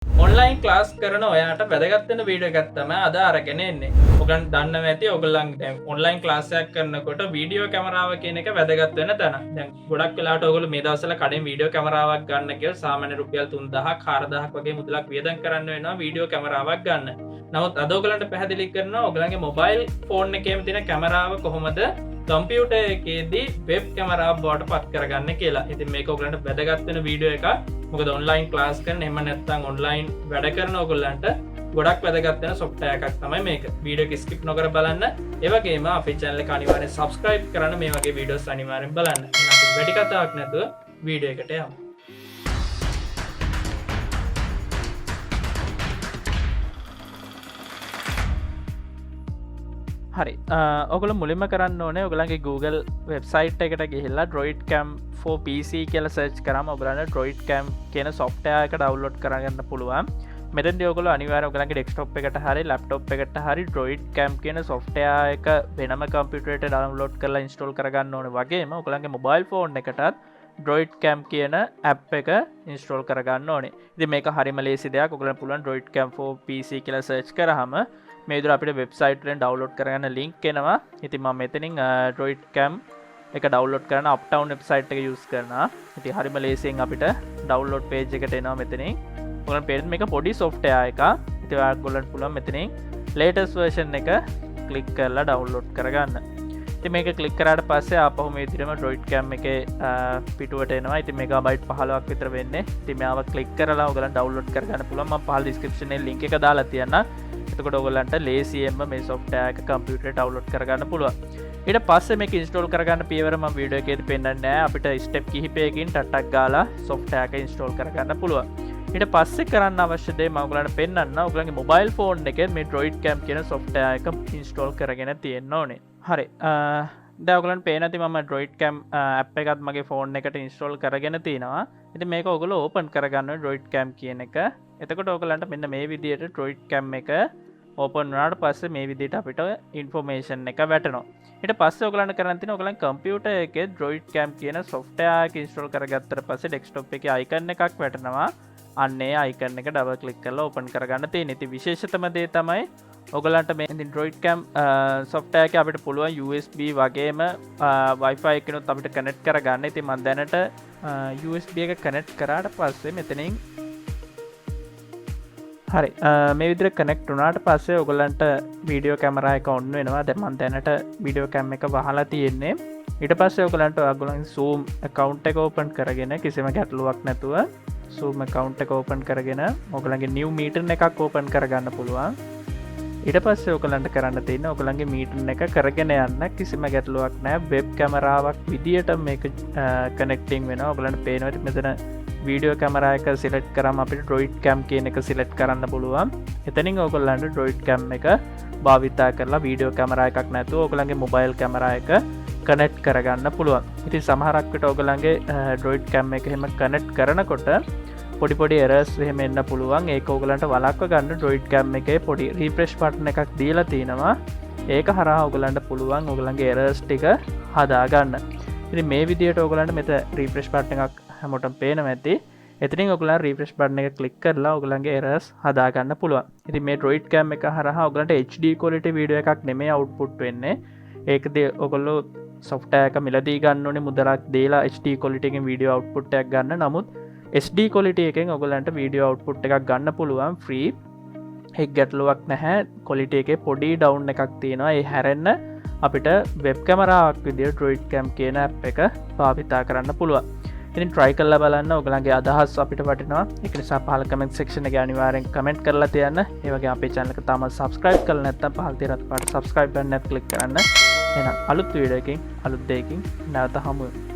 Online class කරන ඔයාට වැදගත් වෙන වීඩියෝ එකක් තමයි අද අරගෙන එන්නේ. ඔයගන් දන්නවා ඇති ඔයගොල්ලන් දැන් ඔන්ලයින් ක්ලාස් එකක් කරනකොට වීඩියෝ කැමරාව කියන එක වැදගත් වෙන තැන. දැන් ගොඩක් වෙලාවට ඔයගොල්ලෝ මේ දවස්වල කඩෙන් වීඩියෝ කැමරාවක් ගන්න කියලා සාමාන්‍ය රුපියල් 3000ක් 4000ක් වගේ මුදලක් වියදම් කරන්න වෙනවා වීඩියෝ කැමරාවක් ගන්න. නමුත් අද ඔයගලන්ට පැහැදිලි කරනවා ඔයගලන්ගේ මොබයිල් ෆෝන් එකේම තියෙන කැමරාව කොහොමද කම්පියුටර් එකේදී වෙබ් කැමරාවක් බවට පත් කරගන්න කියලා. ඉතින් මේක ඔයගලන්ට වැදගත් වෙන වීඩියෝ එකක්. මොකද ඔන්ලයින් ක්ලාස් කරන එහෙම නැත්නම් ඔන්ලයින් වැඩ කරන ඔයගොල්ලන්ට ගොඩක් වැදගත් වෙන software එකක් තමයි මේක. වීඩියෝ එක skip නොකර බලන්න. ඒ වගේම අපේ channel එක අනිවාර්යෙන් subscribe කරන්න. මේ වගේ වීඩියෝස් අනිවාර්යෙන් බලන්න. එහෙනම් අපි වැඩි කතාවක් නැතුව වීඩියෝ එකට යමු. හරි ඔගොල්ලෝ මුලින්ම කරන්න ඕනේ ඔයගලගේ Google වෙබ්සයිට් එකට ගිහිල්ලා DroidCam for PC කියලා සර්ච් කරාම ඔයගලන්ට DroidCam කියන software එක download කරගන්න පුළුවන්. මෙතෙන්දී ඔයගොල්ලෝ අනිවාර්යයෙන් ඔයගලගේ desktop එකට හරි laptop එකට හරි DroidCam කියන software එක වෙනම computer එකට download කරලා install කරගන්න ඕනේ. වගේම ඔයගලගේ mobile phone එකටත් DroidCam කියන app එක install කරගන්න ඕනේ. ඉතින් මේක හරිම ලේසි දෙයක්. ඔයගලන්ට පුළුවන් DroidCam for PC කියලා search කරාම මේ විදිහට අපිට වෙබ්සයිට් එකෙන් ඩවුන්ලෝඩ් කරගන්න ලින්ක් එනවා. ඉතින් මම මෙතනින් DroidCam එක ඩවුන්ලෝඩ් කරන අප්ටවුන් වෙබ්සයිට් එක යූස් කරනවා. ඉතින් හරිම ලේසියෙන් අපිට ඩවුන්ලෝඩ් page එකට එනවා මෙතනින්. ඔයගොල්ලන් පේන මේක පොඩි software එකක්. ඉතින් ඔයගොල්ලන්ට පුළුවන් මෙතනින් latest version එක ක්ලික් කරලා ඩවුන්ලෝඩ් කරගන්න. ඉතින් මේක ක්ලික් කරාට පස්සේ ආපහු මේ විදිහටම DroidCam එකේ පිටුවට එනවා. ඉතින් මෙගාබයිට් 15ක් විතර වෙන්නේ. ඉතින් මේව ක්ලික් කරලා ඔයගොල්ලන් ඩවුන්ලෝඩ් කරගන්න පුළුවන්. මම පහළ description එකේ link එක දාලා තියන්නම්. එතකොට ඔයගලන්ට ලේසියෙන්ම මේ software එක කම්පියුටරේ ඩවුන්ලෝඩ් කරගන්න පුළුවන්. ඊට පස්සේ මේක ඉන්ස්ටෝල් කරගන්න පියවර මම වීඩියෝ එකේදී පෙන්නන්නේ නැහැ. අපිට ස්ටෙප් කිහිපයකින් ටටක් ගාලා software එක ඉන්ස්ටෝල් කරගන්න පුළුවන්. ඊට පස්සේ කරන්න අවශ්‍ය දේ මම ඔයගලන්ට පෙන්නන්න. ඔයගලගේ මොබයිල් ෆෝන් එකේ මේ DroidCam කියන software එක ඉන්ස්ටෝල් කරගෙන තියෙන්න ඕනේ. හරි. දැන් ඔයගලන්ට පේන ඇති මම DroidCam app එකත් මගේ ෆෝන් එකට ඉන්ස්ටෝල් කරගෙන තිනවා. ඉතින් මේක ඔයගොල්ලෝ ඕපන් කරගන්න ඕනේ DroidCam කියන එක. එතකොට ඔයගලන්ට මෙන්න මේ විදිහට DroidCam එක ඕපන් වුණාට පස්සේ මේ විදිහට අපිට ඉන්ෆෝමේෂන් එක වැටෙනවා. ඊට පස්සේ ඔයගලන්ට කරන්න තියෙන්නේ ඔයගලන් කම්පියුටර් එකේ DroidCam කියන software එක ඉන්ස්ටෝල් කරගත්තට පස්සේ desktop එකේ icon එකක් වැටෙනවා. අන්න ඒ icon එක ඩබල් ක්ලික් කරලා ඕපන් කරගන්න තියෙන්නේ. ඉතින් විශේෂතම දේ තමයි ඔයගලන්ට මේ DroidCam software එකේ අපිට පුළුවන් USB වගේම Wi-Fi එකනොත් අපිට කනෙක්ට් කරගන්න. ඉතින් මම දැනට USB එක කනෙක්ට් කරාට පස්සේ මෙතනින් හරි මේ විදිහට කනෙක්ට් වුණාට පස්සේ ඔයගලන්ට වීඩියෝ කැමරා එක ඔන් වෙනවා. දැන් මම දැනට වීඩියෝ කැම් එක වහලා තියෙන්නේ. ඊට පස්සේ ඔයගලන්ට ඔයගලගේ Zoom account එක open කරගෙන කිසිම ගැටලුවක් නැතුව Zoom account එක open කරගෙන ඔයගලගේ new meeting එකක් open කරගන්න පුළුවන්. ඊට පස්සේ ඔයගලන්ට කරන්න තියෙන්නේ ඔයගලගේ meeting එක කරගෙන යන්න කිසිම ගැටලුවක් නැහැ. වෙබ් කැමරාවක් විදියට මේක connecting වෙනවා. ඔයගලන්ට පේනවා මෙතන වීඩියෝ කැමරා එක සිලෙක්ට් කරාම අපිට DroidCam කියන එක සිලෙක්ට් කරන්න පුළුවන්. එතනින් ඔයගොල්ලන්ට DroidCam එක භාවිතා කරලා වීඩියෝ කැමරා එකක් නැතුව ඔයගලගේ මොබයිල් කැමරා එක කනෙක්ට් කරගන්න පුළුවන්. ඉතින් සමහරක් විට ඔයගලගේ DroidCam එක එහෙම කනෙක්ට් කරනකොට පොඩි errors එහෙම එන්න පුළුවන්. ඒක ඔයගලන්ට වළක්ව ගන්න DroidCam එකේ පොඩි refresh button එකක් දීලා තිනවා. ඒක හරහා ඔයගලන්ට පුළුවන් ඔයගලගේ errors ටික හදා ගන්න. ඉතින් මේ විදිහට ඔයගලන්ට මෙතන refresh button එකක් හැමෝටම පේනවා ඇති. එතනින් ඔයගලන් refresh button එක ක්ලික් කරලා ඔයගලන්ගේ errors හදා ගන්න පුළුවන්. ඉතින් මේ DroidCam එක හරහා ඔයගලන්ට HD quality වීඩියෝ එකක් නෙමෙයි output වෙන්නේ. ඒකදී ඔයගොල්ලෝ software එක මිලදී ගන්න ඕනේ මුදලක් දීලා HD quality එකෙන් වීඩියෝ output එකක් ගන්න. නමුත් SD quality එකෙන් ඔයගලන්ට වීඩියෝ output එකක් ගන්න පුළුවන් free. ඒක ගැටලුවක් නැහැ. quality එකේ පොඩි down එකක් තියෙනවා. ඒ හැරෙන්න අපිට වෙබ් කැමරාවක් විදිහට DroidCam කියන app එක භාවිතා කරන්න පුළුවන්. ඉතින් try කරලා බලන්න ඔයගලගේ අදහස් අපිට වටිනවා. ඒක නිසා පහළ comment section එකේ අනිවාර්යෙන් comment කරලා තියන්න. ඒ වගේම අපේ channel එක තාම subscribe කරලා නැත්නම් පහළ තියෙන පාට subscribe button එක click කරන්න. එහෙනම් අලුත් වීඩියෝ එකකින් අලුත් දෙයකින් නැවත හමු වෙමු.